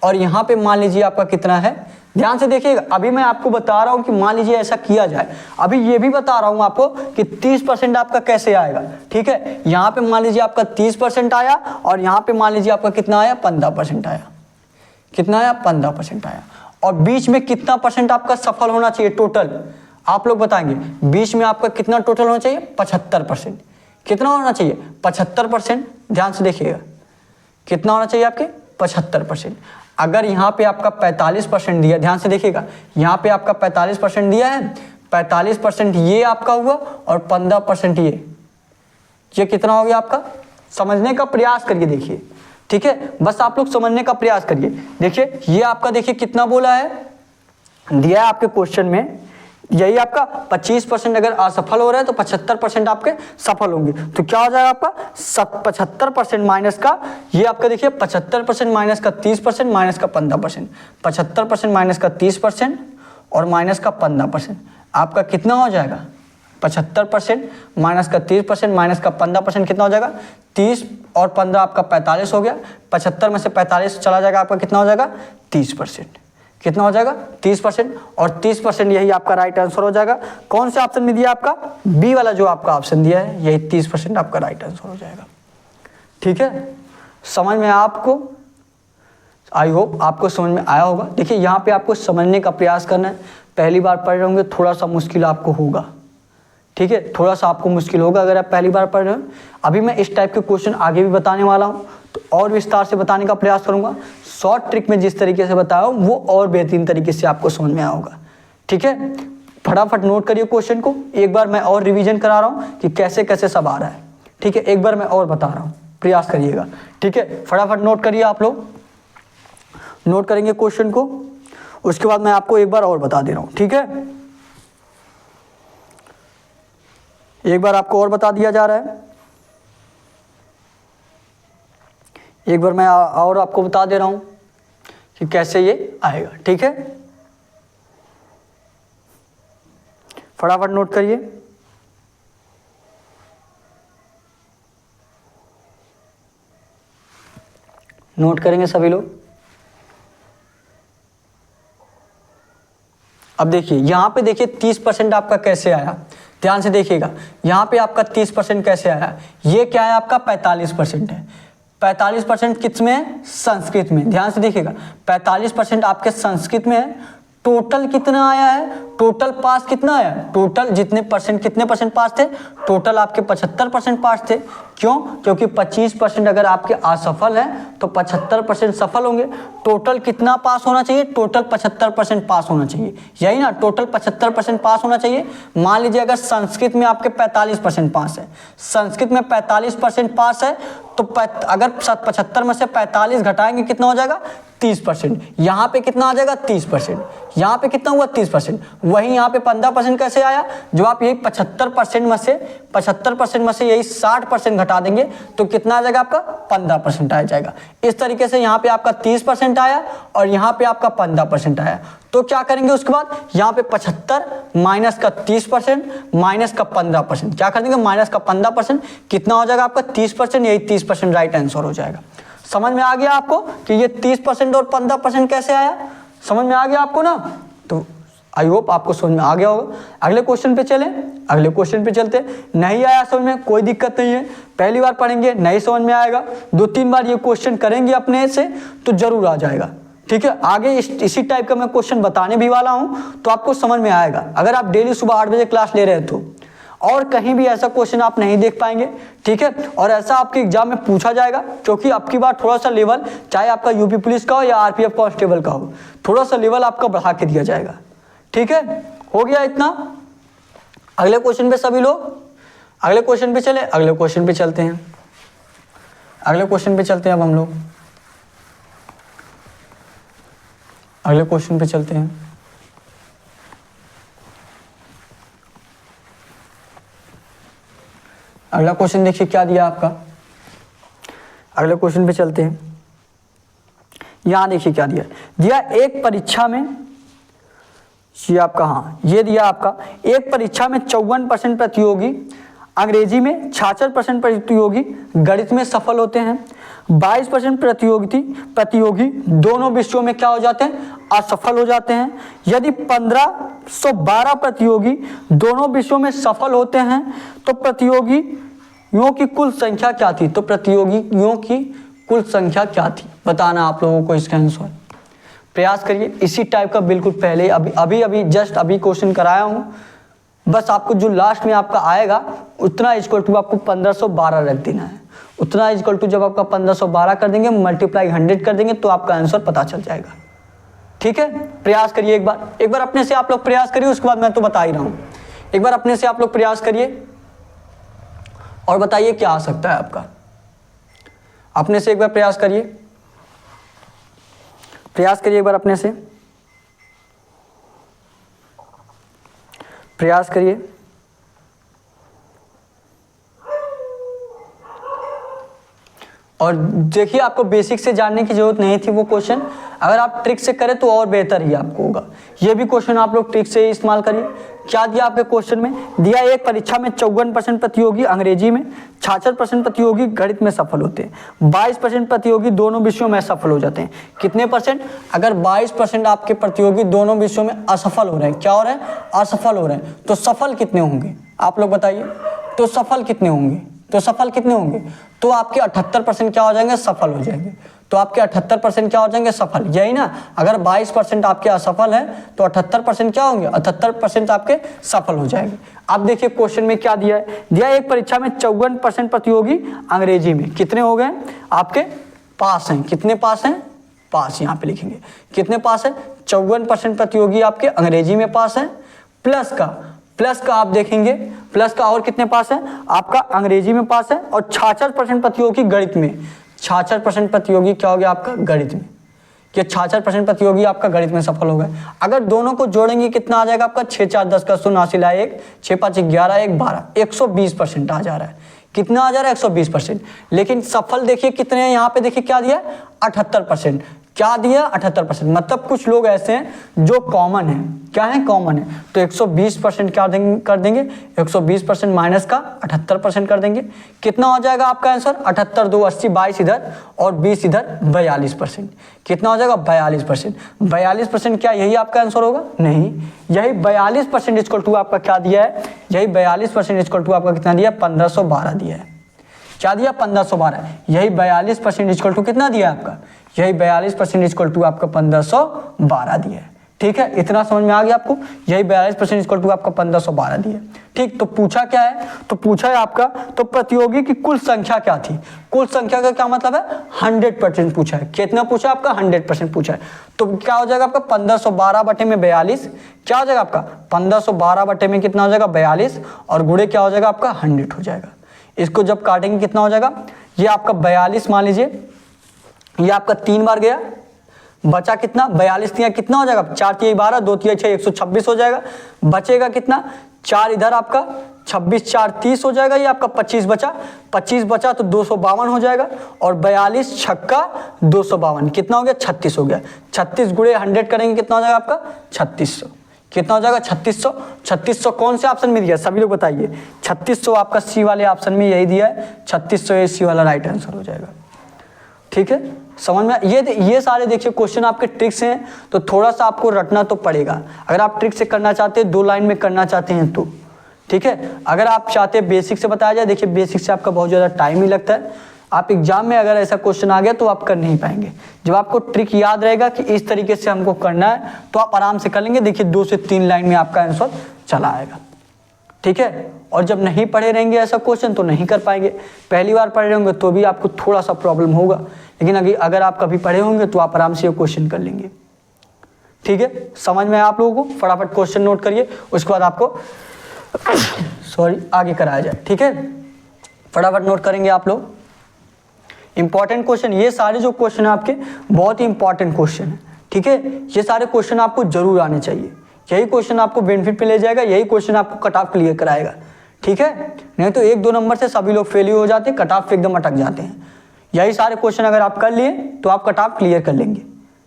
और यहाँ पे मान लीजिए आपका कितना है, ध्यान से देखिएगा। अभी मैं आपको बता रहा हूँ कि मान लीजिए ऐसा किया जाए, अभी ये भी बता रहा हूँ आपको कि 30% आपका कैसे आएगा। ठीक है, यहाँ पे मान लीजिए आपका 30% आया और यहाँ पे मान लीजिए आपका कितना आया 15% आया, कितना आया 15% आया। और बीच में कितना परसेंट आपका सफल होना चाहिए टोटल, आप लोग बताएंगे बीच में आपका कितना टोटल होना चाहिए 75%। कितना होना चाहिए 75%, ध्यान से देखिएगा कितना होना चाहिए आपके 75%। अगर यहाँ पे आपका 45% दिया, ध्यान से देखिएगा यहाँ पे आपका 45% दिया है, 45% ये आपका हुआ और 15% ये कितना हो गया आपका। समझने का प्रयास करिए देखिए, ठीक है, बस आप लोग समझने का प्रयास करिए। देखिए ये आपका देखिए कितना बोला है, दिया है आपके क्वेश्चन में, यही आपका 25% अगर असफल हो रहा है तो 75% आपके सफल होंगे। तो क्या हो जाएगा आपका 75% माइनस का, ये आपका देखिए 75% माइनस का 30% माइनस का 15%, 75% माइनस का 30% और माइनस का 15%, आपका कितना हो जाएगा 75% माइनस का 30% माइनस का 15% कितना हो जाएगा 30 और 15 आपका 45 हो गया। 75 में से 45 चला जाएगा, आपका कितना हो जाएगा 30%, कितना हो जाएगा 30%। और 30% यही आपका राइट आंसर हो जाएगा। कौन से ऑप्शन में दिया आपका, बी वाला जो आपका ऑप्शन दिया है, यही 30% आपका राइट आंसर हो जाएगा। ठीक है, समझ में आपको, आई होप आपको समझ में आया होगा। देखिए यहाँ पे आपको समझने का प्रयास करना है, पहली बार पढ़ रहे होंगे थोड़ा सा मुश्किल आपको होगा। ठीक है, थोड़ा सा आपको मुश्किल होगा अगर आप पहली बार पढ़ रहे हो। अभी मैं इस टाइप के क्वेश्चन आगे भी बताने वाला हूँ, तो और विस्तार से बताने का प्रयास करूंगा। शॉर्ट ट्रिक में जिस तरीके से बताया हूँ वो और बेहतरीन तरीके से आपको समझ में आया होगा। ठीक है, फटाफट नोट करिए क्वेश्चन को, एक बार मैं और रिवीजन करा रहा हूँ कि कैसे कैसे सब आ रहा है। ठीक है, एक बार मैं और बता रहा हूँ, प्रयास करिएगा। ठीक है, फटाफट नोट करिए, आप लोग नोट करेंगे क्वेश्चन को, उसके बाद मैं आपको एक बार और बता दे रहा हूँ। ठीक है, एक बार आपको और बता दिया जा रहा है, एक बार मैं और आपको बता दे रहा हूं कि कैसे ये आएगा। ठीक है, फटाफट नोट करिए। नोट करेंगे सभी लोग। अब देखिए यहाँ पे देखिए 30% आपका कैसे आया, ध्यान से देखिएगा। यहाँ पे आपका 30% कैसे आया, ये क्या है आपका 45% है। 45% किस में है, संस्कृत में। ध्यान से देखिएगा 45% आपके संस्कृत में है। टोटल कितना आया है, टोटल पास कितना है, टोटल जितने परसेंट, कितने परसेंट पास थे, टोटल आपके 75% पास थे। क्यों? क्योंकि 25% अगर आपके असफल हैं तो 75% सफल होंगे। टोटल कितना पास होना चाहिए, टोटल 75% पास होना चाहिए, यही ना, टोटल 75% पास होना चाहिए। मान लीजिए अगर संस्कृत में आपके 45% पास है, संस्कृत में 45% पास है, तो अगर 75 में से 45 घटाएंगे कितना हो जाएगा, 30%। यहाँ पे कितना आ जाएगा, 30%। यहाँ पे कितना हुआ, 30%। वहीं यहाँ पे 15% कैसे आया, जो आप यही 75% में से यही 60% घटा देंगे तो कितना आ जाएगा आपका, 15% आ जाएगा। इस तरीके से यहाँ पे आपका 30% आया और यहाँ पे आपका 15% आया। तो क्या करेंगे उसके बाद, यहाँ पे 75 माइनस का 30% माइनस का 15%, क्या कर देंगे, माइनस का 15%, कितना हो जाएगा आपका 30%, यही 30% राइट आंसर हो जाएगा। समझ में आ गया आपको कि ये 30% और 15% कैसे आया, समझ में आ गया आपको ना? तो आई होप आपको समझ में आ गया होगा। अगले क्वेश्चन पे चलें, अगले क्वेश्चन पे चलते। नहीं आया समझ में, कोई दिक्कत नहीं है, पहली बार पढ़ेंगे नहीं समझ में आएगा, 2-3 बार ये क्वेश्चन करेंगे अपने से तो जरूर आ जाएगा। ठीक है, आगे इसी टाइप का मैं क्वेश्चन बताने भी वाला हूँ तो आपको समझ में आएगा। अगर आप डेली सुबह 8 बजे क्लास ले रहे हैं तो, और कहीं भी ऐसा क्वेश्चन आप नहीं देख पाएंगे। ठीक है, और ऐसा आपके एग्जाम में पूछा जाएगा, क्योंकि आपकी बार थोड़ा सा लेवल, चाहे आपका यूपी पुलिस का हो या आरपीएफ कांस्टेबल का हो, थोड़ा सा लेवल आपका बढ़ा के दिया जाएगा। ठीक है, हो गया इतना। अगले क्वेश्चन पे सभी लोग, अगले क्वेश्चन पे चले, अगले क्वेश्चन पे चलते हैं, अगले क्वेश्चन पे चलते हैं। अब हम लोग अगले क्वेश्चन पे चलते हैं। अगला क्वेश्चन देखिए क्या दिया आपका, अगले क्वेश्चन पे चलते हैं। यहां देखिए क्या दिया एक परीक्षा में, ये आपका, हाँ ये दिया आपका, एक परीक्षा में 54% प्रतियोगी अंग्रेजी में, 66% प्रतियोगी गणित में सफल होते हैं, 22% प्रतियोगी दोनों विषयों में क्या हो जाते हैं, असफल हो जाते हैं। यदि 1512 प्रतियोगी दोनों विषयों में सफल होते हैं तो प्रतियोगियों की कुल संख्या क्या थी, तो प्रतियोगियों की कुल संख्या क्या थी, बताना आप लोगों को इसका आंसर। प्रयास करिए, इसी टाइप का बिल्कुल पहले अभी जस्ट अभी क्वेश्चन कराया हूं, बस आपको जो लास्ट में आपका आएगा उतना इक्वल टू आपको 1512 रख देना है। उतना इक्वल टू जब आपका 1512 कर देंगे, मल्टीप्लाई 100 कर देंगे तो आपका आंसर पता चल जाएगा। ठीक है, प्रयास करिए एक बार अपने से आप लोग प्रयास करिए, उसके बाद मैं तो बता ही रहा हूं। एक बार अपने से आप लोग प्रयास करिए और बताइए क्या आ सकता है आपका। अपने से एक बार प्रयास करिए, एक बार अपने से प्रयास करिए। और देखिए आपको बेसिक से जानने की जरूरत नहीं थी वो क्वेश्चन, अगर आप ट्रिक से करें तो और बेहतर ही आपको होगा। ये भी क्वेश्चन आप लोग ट्रिक से ही इस्तेमाल करिए। क्या दिया आपके क्वेश्चन में, दिया एक परीक्षा में 54% प्रतियोगी अंग्रेजी में, 66% प्रतियोगी गणित में सफल होते हैं, 22% प्रतियोगी दोनों विषयों में सफल हो जाते हैं। कितने परसेंट, अगर 22% आपके प्रतियोगी दोनों विषयों में असफल हो रहे हैं, क्या हो रहे हैं, असफल हो रहे हैं, तो सफल कितने होंगे आप लोग बताइए, तो सफल कितने होंगे, तो आपके 78% क्या हो जाएंगे, सफल हो जाएंगे। तो आपके 78% क्या हो जाएंगे, सफल, यही ना। अगर 22% आपके असफल है तो 78% क्या होंगे, 78% आपके सफल हो जाएंगे। अब देखिए क्वेश्चन में क्या दिया है, दिया एक परीक्षा में 54% प्रतियोगी अंग्रेजी में, कितने हो गए आपके, पास हैं, कितने पास हैं, पास, यहाँ पे लिखेंगे कितने पास है, 54% प्रतियोगी आपके अंग्रेजी में पास है, प्लस का आप देखेंगे, प्लस का और कितने पास है, आपका अंग्रेजी में पास है, और 66% प्रतियोगी गणित में, 66% प्रतियोगी क्या हो गया आपका गणित में, कि 66% प्रतियोगी आपका गणित में सफल हो गए। अगर दोनों को जोड़ेंगे कितना आ जाएगा आपका, 6 4 10 का 0 80 लाए 1, 6 5 11 1 12, 120% आ जा रहा है। कितना आ जा रहा है, 120%। लेकिन सफल देखिए कितने हैं, यहाँ पे देखिए क्या दिया, 78%, क्या दिया, 78%। मतलब कुछ लोग ऐसे हैं जो कॉमन है, क्या है, कॉमन है, तो 120% क्या कर देंगे, 120% माइनस का 78% कर देंगे। कितना हो जाएगा आपका आंसर, 78 2 80, 22 इधर और 20 इधर, 42%। कितना हो जाएगा, 42%। 42% क्या यही आपका आंसर होगा, नहीं, यही 42% इक्वल टू आपका क्या दिया है, यही 42% इक्वल टू आपका कितना दिया, 1512 दिया है। क्या दिया, 1512, यही 42% इक्वल टू कितना दिया आपका, यही 42% इक्वल टू आपका 1512 दिया है। ठीक है, इतना समझ में आ गया आपको। यही 42% इक्वल टू आपका 1512 दिया। ठीक, तो पूछा क्या है, तो पूछा है आपका तो प्रतियोगी की कुल संख्या क्या थी। कुल संख्या का क्या मतलब है, 100% पूछा है। कितना पूछा है आपका, 100% पूछा है। तो क्या हो जाएगा आपका 1512 बटे में 42, क्या हो जाएगा आपका 1512 बटे में कितना हो जाएगा 42, और गुणे क्या हो जाएगा आपका 100 हो जाएगा। इसको जब काटेंगे कितना हो जाएगा, ये आपका 42 मान लीजिए, ये आपका 3 बार गया, बचा कितना 42 तिया कितना हो जाएगा 4 तिया 12, 2 तिया 6, 126 हो जाएगा। बचेगा कितना 4 इधर आपका 26 4 30 हो जाएगा। ये आपका 25 बचा, 25 बचा तो 252 हो जाएगा, और 42 छक्का 252 कितना हो गया 36 हो गया। 36 गुणे 100 करेंगे कितना हो जाएगा आपका 3600, कितना हो जाएगा 3600। 3600 कौन से ऑप्शन में दिया है सभी लोग बताइए। 3600 आपका सी वाले ऑप्शन में यही दिया है, 3600 ये सी वाला राइट आंसर हो जाएगा। ठीक है, समझ में। ये सारे देखिए क्वेश्चन आपके ट्रिक्स हैं, तो थोड़ा सा आपको रटना तो पड़ेगा। अगर आप ट्रिक से करना चाहते हैं, 2 लाइन में करना चाहते हैं तो ठीक है। अगर आप चाहते हैं बेसिक से बताया जाए, देखिए बेसिक से आपका बहुत ज़्यादा टाइम ही लगता है। आप एग्जाम में अगर ऐसा क्वेश्चन आ गया तो आप कर नहीं पाएंगे। जब आपको ट्रिक याद रहेगा कि इस तरीके से हमको करना है, तो आप आराम से कर लेंगे। देखिए 2 से 3 लाइन में आपका आंसर चला आएगा। ठीक है, और जब नहीं पढ़े रहेंगे ऐसा क्वेश्चन तो नहीं कर पाएंगे। पहली बार पढ़े होंगे तो भी आपको थोड़ा सा प्रॉब्लम होगा, लेकिन अगर आप कभी पढ़े होंगे तो आप आराम से ये क्वेश्चन कर लेंगे। ठीक है, समझ में आप लोगों को। फटाफट क्वेश्चन नोट करिए, उसके बाद आपको आगे कराया जाए। ठीक है, फटाफट नोट करेंगे आप लोग। इंपॉर्टेंट क्वेश्चन, ये सारे जो क्वेश्चन है आपके बहुत ही इंपॉर्टेंट क्वेश्चन है। ठीक है, ये सारे क्वेश्चन आपको जरूर आने चाहिए। यही क्वेश्चन आपको बेनिफिट पे ले जाएगा, यही क्वेश्चन आपको कट ऑफ क्लियर कराएगा। ठीक है, नहीं तो 1-2 नंबर से सभी लोग फेल हो जाते हैं, कट ऑफ एकदम अटक जाते हैं। यही सारे क्वेश्चन अगर आप कर लिए तो आप कट ऑफ क्लियर कर लेंगे।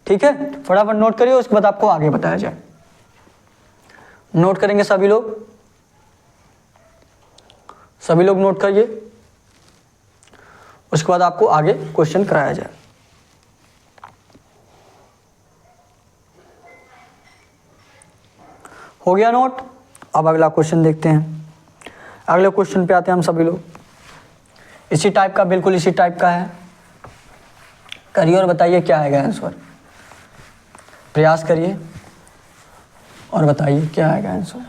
ठीक है, फटाफट नोट करिए, उसके बाद आपको आगे बताया जाए। नोट करेंगे सभी लोग, सभी लोग नोट करिए, उसके बाद आपको आगे क्वेश्चन कराया जाए। हो गया नोट। अब अगला क्वेश्चन देखते हैं। अगले क्वेश्चन पे आते हैं हम सभी लोग। इसी टाइप का, बिल्कुल इसी टाइप का है। करिए और बताइए क्या आएगा आंसर। प्रयास करिए और बताइए क्या आएगा आंसर।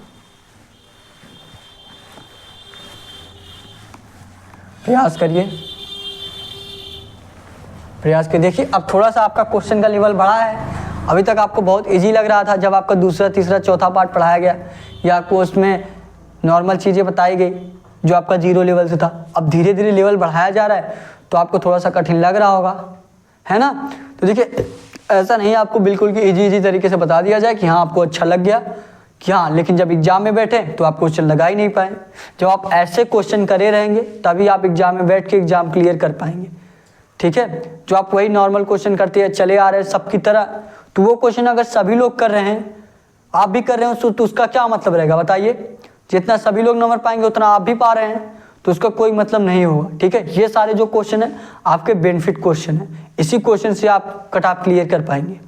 प्रयास करिए, प्रयास करिए। देखिए अब थोड़ा सा आपका क्वेश्चन का लेवल बढ़ा है। अभी तक आपको बहुत इजी लग रहा था जब आपका दूसरा तीसरा चौथा पार्ट पढ़ाया गया, या आपको उसमें नॉर्मल चीज़ें बताई गई जो आपका 0 लेवल से था। अब धीरे धीरे लेवल बढ़ाया जा रहा है तो आपको थोड़ा सा कठिन लग रहा होगा, है ना। तो देखिए ऐसा नहीं आपको बिल्कुल कि इजी तरीके से बता दिया जाए कि हाँ आपको अच्छा लग गया कि हाँ, लेकिन जब एग्जाम में बैठे तो आप क्वेश्चन लगा ही नहीं पाए। जब आप ऐसे क्वेश्चन करे रहेंगे तभी आप एग्जाम में बैठ के एग्जाम क्लियर कर पाएंगे। ठीक है, जो आप वही नॉर्मल क्वेश्चन करते हैं चले आ रहे हैं सबकी तरह, तो वो क्वेश्चन अगर सभी लोग कर रहे हैं, आप भी कर रहे हो, तो उसका क्या मतलब रहेगा बताइए। जितना सभी लोग नंबर पाएंगे उतना आप भी पा रहे हैं, तो उसका कोई मतलब नहीं होगा। ठीक है, ये सारे जो क्वेश्चन है आपके बेनिफिट क्वेश्चन है, इसी क्वेश्चन से आप कट ऑफ क्लियर कर पाएंगे।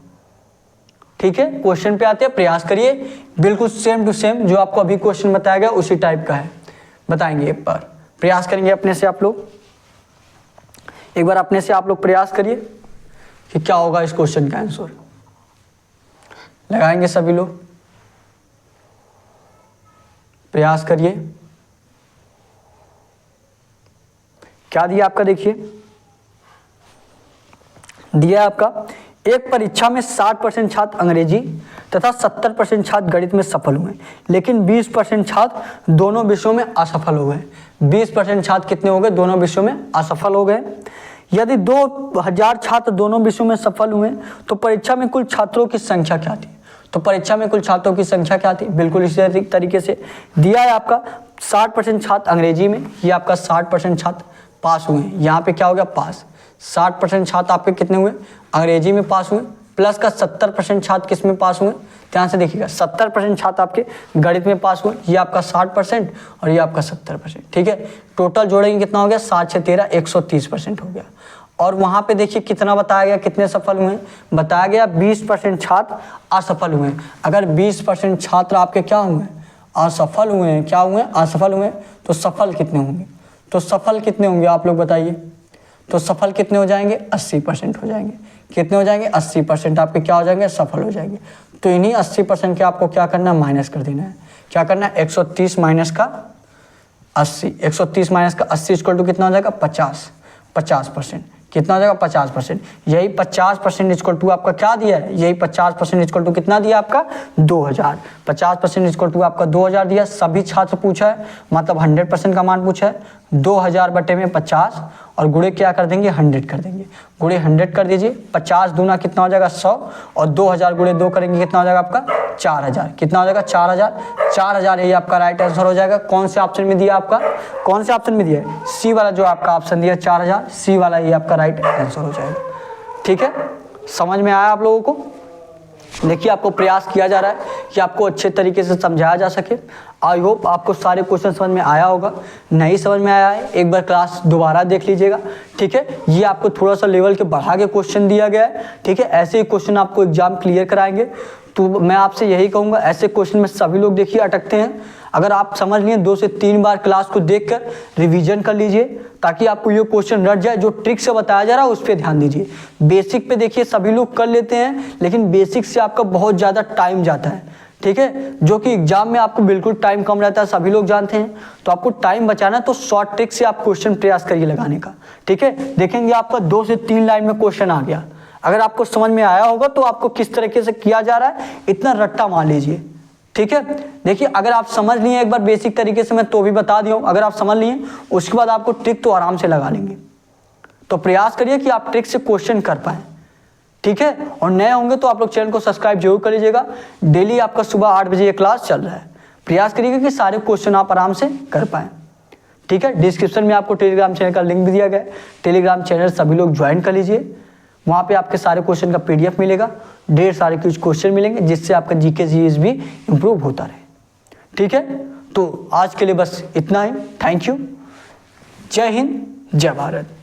ठीक है, क्वेश्चन पे आते हैं। प्रयास करिए, बिल्कुल सेम टू सेम जो आपको अभी क्वेश्चन बताया गया उसी टाइप का है, बताएंगे एक बार। प्रयास करेंगे अपने से आप लोग, एक बार अपने से आप लोग प्रयास करिए कि क्या होगा इस क्वेश्चन का आंसर। लगाएंगे सभी लोग, प्रयास करिए। क्या दिया आपका, देखिए दिया आपका एक परीक्षा में 60% छात्र अंग्रेजी तथा 70% छात्र गणित में सफल हुए, लेकिन 20% छात्र दोनों विषयों में असफल हो गए। 20% छात्र कितने हो गए, दोनों विषयों में असफल हो गए। यदि 2000 छात्र दोनों विषयों में सफल हुए तो परीक्षा में कुल छात्रों की संख्या क्या थी। तो परीक्षा में कुल छात्रों की संख्या क्या थी, बिल्कुल इसी तरीके से दिया है आपका। 60% छात्र अंग्रेजी में, ये आपका 60% छात्र पास हुए। यहाँ पे क्या हो गया, पास। 60% छात्र आपके कितने हुए, अंग्रेजी में पास हुए, प्लस का 70% छात्र किस में पास हुए, ध्यान से देखिएगा। 70% छात्र आपके गणित में पास हुए, ये आपका 60% और ये आपका 70%। ठीक है, टोटल जोड़ेंगे कितना हो गया, 7 से 13 130% हो गया। और वहाँ पे देखिए कितना बताया गया, कितने सफल हुए, बताया गया 20% छात्र असफल हुए। अगर 20% छात्र आपके क्या हुए, असफल हुए हैं, क्या हुए, असफल हुए, तो सफल कितने होंगे, तो सफल कितने होंगे आप लोग बताइए। तो सफल कितने हो जाएंगे, 80% हो जाएंगे। कितने हो जाएंगे, 80% आपके क्या हो जाएंगे, सफल हो जाएंगे। तो इन्हीं 80% के आपको क्या करना है, माइनस कर देना है। क्या करना है, 130 माइनस का 80, 130 माइनस का 80 इक्वल टू कितना हो जाएगा, 50%। कितना हो जाएगा, 50%। यही 50% इक्वल टू आपका क्या दिया है, यही 50% इक्वल टू कितना दिया आपका, 2000। 50% इक्वल टू आपका 2000 दिया। सभी छात्र पूछा है, मतलब 100% का मान पूछा है। 2000 बटे में 50 और गुणे क्या कर देंगे, 100 कर देंगे। गुणे 100 कर दीजिए। 50 दूना कितना हो जाएगा, 100 और 2000 गुणे 2 करेंगे कितना हो जाएगा आपका, 4000। कितना हो जाएगा, 4000। 4000 यही आपका राइट आंसर हो जाएगा। कौन से ऑप्शन में दिया आपका, कौन से ऑप्शन में दिया है, सी वाला जो आपका ऑप्शन दिया 4000, सी वाला ये आपका राइट आंसर हो जाएगा। ठीक है, समझ में आया आप लोगों को। देखिए आपको प्रयास किया जा रहा है कि आपको अच्छे तरीके से समझाया जा सके। आई होप आपको सारे क्वेश्चन समझ में आया होगा। नहीं समझ में आया है, एक बार क्लास दोबारा देख लीजिएगा। ठीक है, ये आपको थोड़ा सा लेवल के बढ़ा के क्वेश्चन दिया गया है। ठीक है, ऐसे ही क्वेश्चन आपको एग्जाम क्लियर कराएंगे। तो मैं आपसे यही कहूँगा, ऐसे क्वेश्चन में सभी लोग देखिए अटकते हैं। अगर आप समझ लिए 2 से 3 बार क्लास को देखकर रिवीजन कर लीजिए, ताकि आपको ये क्वेश्चन रट जाए। जो ट्रिक से बताया जा रहा है उस पर ध्यान दीजिए। बेसिक पे देखिए सभी लोग कर लेते हैं, लेकिन बेसिक से आपका बहुत ज़्यादा टाइम जाता है। ठीक है, जो कि एग्जाम में आपको बिल्कुल टाइम कम रहता है, सभी लोग जानते हैं। तो आपको टाइम बचाना है तो शॉर्ट ट्रिक से आप क्वेश्चन प्रयास करिए लगाने का। ठीक है, देखेंगे आपका 2 से 3 लाइन में क्वेश्चन आ गया। अगर आपको समझ में आया होगा तो आपको किस तरीके से किया जा रहा है, इतना रट्टा मान लीजिए। ठीक है, देखिए अगर आप समझ लिए एक बार बेसिक तरीके से, मैं तो भी बता दिया हूँ, अगर आप समझ लिए उसके बाद आपको ट्रिक तो आराम से लगा लेंगे। तो प्रयास करिए कि आप ट्रिक से क्वेश्चन कर पाएं। ठीक है, और नए होंगे तो आप लोग चैनल को सब्सक्राइब जरूर कर लीजिएगा। डेली आपका सुबह 8 बजे ये क्लास चल रहा है। प्रयास करिएगा कि सारे क्वेश्चन आप आराम से कर पाएं। ठीक है, डिस्क्रिप्शन में आपको टेलीग्राम चैनल का लिंक भी दिया गया है। टेलीग्राम चैनल सभी लोग ज्वाइन कर लीजिए। वहाँ पे आपके सारे क्वेश्चन का PDF मिलेगा, ढेर सारे कुछ क्वेश्चन मिलेंगे, जिससे आपका GK GS भी इम्प्रूव होता रहे। ठीक है, तो आज के लिए बस इतना ही। Thank you. जय हिंद, जय भारत।